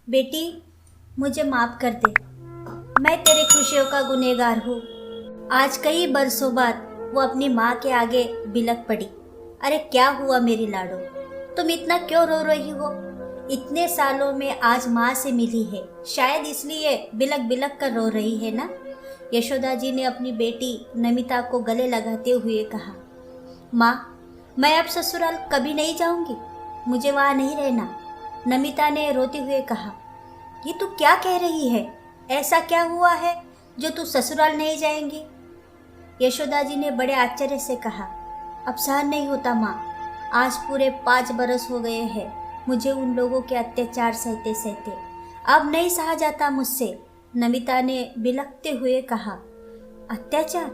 बेटी, मुझे माफ कर दे। मैं तेरी खुशियों का गुनहगार हूँ। आज कई बरसों बाद वो अपनी माँ के आगे बिलख पड़ी। अरे क्या हुआ मेरी लाडो, तुम इतना क्यों रो रही हो? इतने सालों में आज माँ से मिली है, शायद इसलिए बिलख बिलख कर रो रही है ना। यशोदा जी ने अपनी बेटी नमिता को गले लगाते हुए कहा, माँ, मैं अब ससुराल कभी नहीं जाऊंगी, मुझे वहाँ नहीं रहना। नमिता ने रोते हुए कहा, ये तू क्या कह रही है? ऐसा क्या हुआ है जो तू ससुराल नहीं जाएंगी? यशोदा जी ने बड़े आश्चर्य से कहा, अब सहन नहीं होता माँ। आज पूरे 5 बरस हो गए हैं मुझे उन लोगों के अत्याचार सहते सहते। अब नहीं सहा जाता मुझसे। नमिता ने बिलखते हुए कहा, अत्याचार?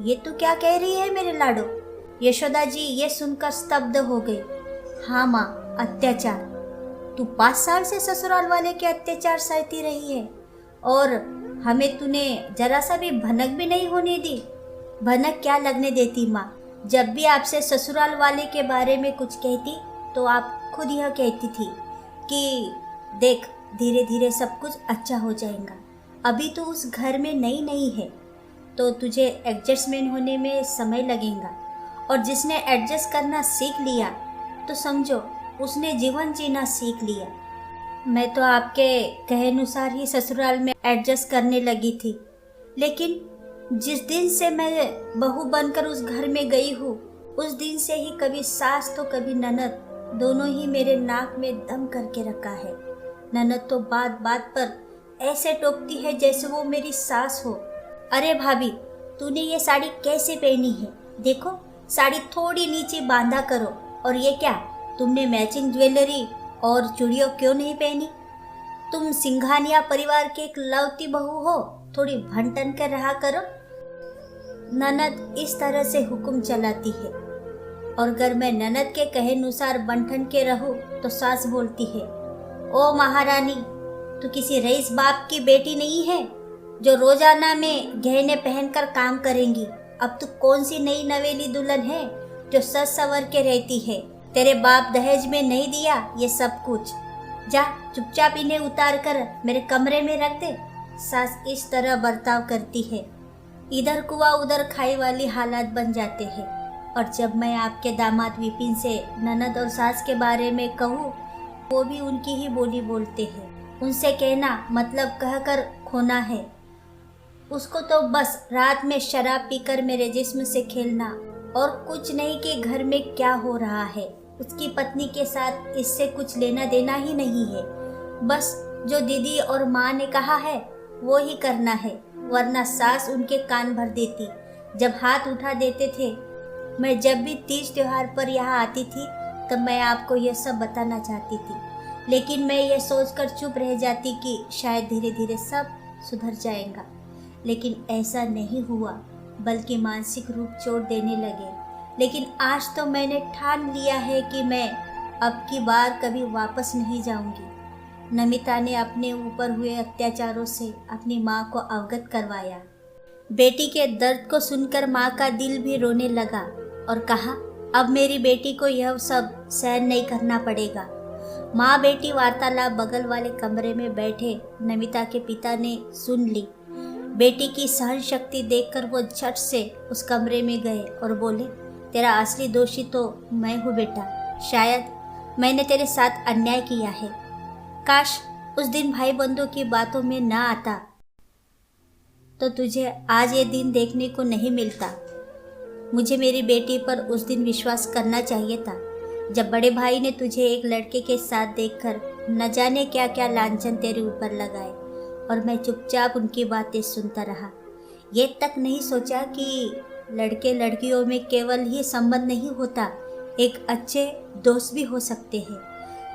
ये तू क्या कह रही है मेरे लाडो? यशोदा जी ये सुनकर स्तब्ध हो गई। हाँ माँ, अत्याचार। तू 5 साल से ससुराल वाले के अत्याचार सहती रही है और हमें तूने जरा सा भी भनक भी नहीं होने दी। भनक क्या लगने देती माँ? जब भी आपसे ससुराल वाले के बारे में कुछ कहती तो आप खुद यह कहती थी कि देख, धीरे धीरे सब कुछ अच्छा हो जाएगा। अभी तो उस घर में नई नई है तो तुझे एडजस्टमेंट होने में समय लगेगा, और जिसने एडजस्ट करना सीख लिया तो समझो उसने जीवन जीना सीख लिया। मैं तो आपके कहे अनुसार ही ससुराल में एडजस्ट करने लगी थी, लेकिन जिस दिन से मैं बहू बनकर उस घर में गई हूँ उस दिन से ही कभी सास तो कभी ननद, दोनों ही मेरे नाक में दम करके रखा है। ननद तो बात बात पर ऐसे टोकती है जैसे वो मेरी सास हो। अरे भाभी, तूने ये साड़ी कैसे पहनी है? देखो, साड़ी थोड़ी नीचे बांधा करो। और ये क्या, तुमने मैचिंग ज्वेलरी और चूड़ियों क्यों नहीं पहनी? तुम सिंघानिया परिवार के एक लौती बहू हो, थोड़ी भनटन कर रहा करो। ननद इस तरह से हुक्म चलाती है, और अगर मैं ननद के कहे अनुसार बनठन के रहूं तो सास बोलती है, ओ महारानी, तू किसी रईस बाप की बेटी नहीं है जो रोजाना में गहने पहनकर काम करेंगी। अब तू कौन सी नई नवेली दुल्हन है जो सज सवर के रहती है? तेरे बाप दहेज में नहीं दिया ये सब कुछ। जा चुपचाप इन्हें उतार कर मेरे कमरे में रख दे। सास इस तरह बर्ताव करती है, इधर कुआं उधर खाई वाली हालात बन जाते हैं। और जब मैं आपके दामाद विपिन से ननद और सास के बारे में कहूँ, वो भी उनकी ही बोली बोलते हैं। उनसे कहना मतलब कहकर खोना है। उसको तो बस रात में शराब पीकर मेरे जिस्म से खेलना और कुछ नहीं कि घर में क्या हो रहा है उसकी पत्नी के साथ, इससे कुछ लेना देना ही नहीं है। बस जो दीदी और माँ ने कहा है वो ही करना है, वरना सास उनके कान भर देती। जब हाथ उठा देते थे, मैं जब भी तीज त्योहार पर यहाँ आती थी तब मैं आपको यह सब बताना चाहती थी, लेकिन मैं ये सोचकर चुप रह जाती कि शायद धीरे धीरे सब सुधर जाएगा। लेकिन ऐसा नहीं हुआ, बल्कि मानसिक रूप चोट देने लगे। लेकिन आज तो मैंने ठान लिया है कि मैं अब की बार कभी वापस नहीं जाऊंगी। नमिता ने अपने ऊपर हुए अत्याचारों से अपनी माँ को अवगत करवाया। बेटी के दर्द को सुनकर माँ का दिल भी रोने लगा और कहा, अब मेरी बेटी को यह सब सहन नहीं करना पड़ेगा। माँ बेटी वार्तालाप बगल वाले कमरे में बैठे नमिता के पिता ने सुन ली। बेटी की सहन शक्ति देखकर वो झट से उस कमरे में गए और बोले, तेरा असली दोषी तो मैं हूँ बेटा। शायद मैंने तेरे साथ अन्याय किया है। काश उस दिन भाई बंधुओं की बातों में ना आता तो तुझे आज ये दिन देखने को नहीं मिलता। मुझे मेरी बेटी पर उस दिन विश्वास करना चाहिए था, जब बड़े भाई ने तुझे एक लड़के के साथ देखकर न जाने क्या क्या लांछन तेरे ऊपर लगाए और मैं चुपचाप उनकी बातें सुनता रहा। ये तक नहीं सोचा कि लड़के लड़कियों में केवल ही संबंध नहीं होता, एक अच्छे दोस्त भी हो सकते हैं।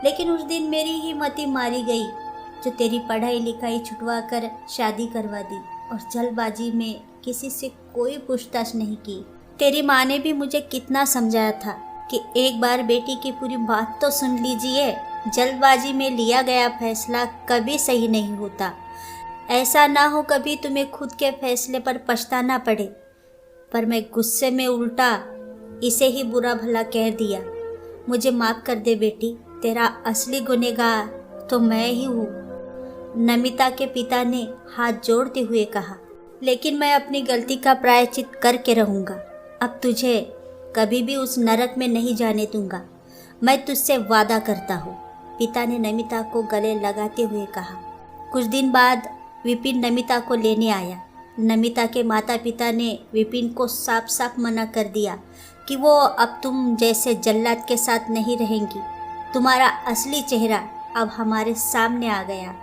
लेकिन उस दिन मेरी ही मति मारी गई, जो तेरी पढ़ाई लिखाई छुटवा कर शादी करवा दी और जल्दबाजी में किसी से कोई पूछताछ नहीं की। तेरी माँ ने भी मुझे कितना समझाया था कि एक बार बेटी की पूरी बात तो सुन लीजिए, जल्दबाजी में लिया गया फैसला कभी सही नहीं होता। ऐसा ना हो कभी तुम्हें खुद के फैसले पर पछताना पड़े। पर मैं गुस्से में उल्टा इसे ही बुरा भला कह दिया। मुझे माफ़ कर दे बेटी, तेरा असली गुनहगार तो मैं ही हूँ। नमिता के पिता ने हाथ जोड़ते हुए कहा। लेकिन मैं अपनी गलती का प्रायश्चित करके रहूँगा। अब तुझे कभी भी उस नरक में नहीं जाने दूंगा। मैं तुझसे वादा करता हूँ, पिता ने नमिता को गले लगाते हुए कहा। कुछ दिन बाद विपिन नमिता को लेने आया। नमिता के माता पिता ने विपिन को साफ साफ मना कर दिया कि वो अब तुम जैसे जल्लाद के साथ नहीं रहेंगी। तुम्हारा असली चेहरा अब हमारे सामने आ गया।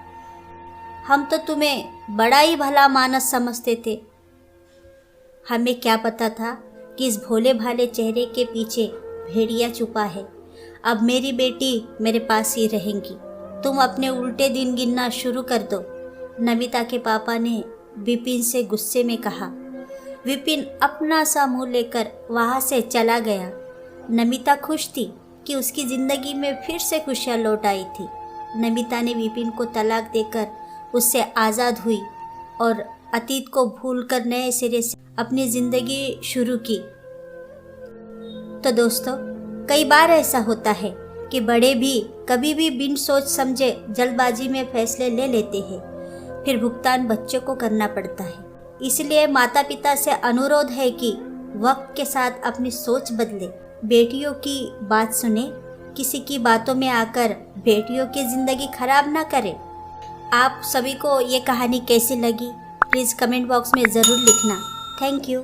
हम तो तुम्हें बड़ा ही भला मानस समझते थे। हमें क्या पता था कि इस भोले भाले चेहरे के पीछे भेड़िया छुपा है। अब मेरी बेटी मेरे पास ही रहेंगी। तुम अपने उल्टे दिन गिनना शुरू कर दो, नमिता के पापा ने विपिन से गुस्से में कहा। विपिन अपना सा मुंह लेकर वहाँ से चला गया। नमिता खुश थी कि उसकी ज़िंदगी में फिर से खुशियाँ लौट आई थी। नमिता ने विपिन को तलाक देकर उससे आज़ाद हुई और अतीत को भूलकर नए सिरे से अपनी ज़िंदगी शुरू की। तो दोस्तों, कई बार ऐसा होता है कि बड़े भी कभी भी बिन सोच समझे जल्दबाजी में फैसले ले लेते हैं, फिर भुगतान बच्चों को करना पड़ता है। इसलिए माता पिता से अनुरोध है कि वक्त के साथ अपनी सोच बदले, बेटियों की बात सुने, किसी की बातों में आकर बेटियों की ज़िंदगी खराब ना करें। आप सभी को ये कहानी कैसी लगी प्लीज़ कमेंट बॉक्स में ज़रूर लिखना। Thank you.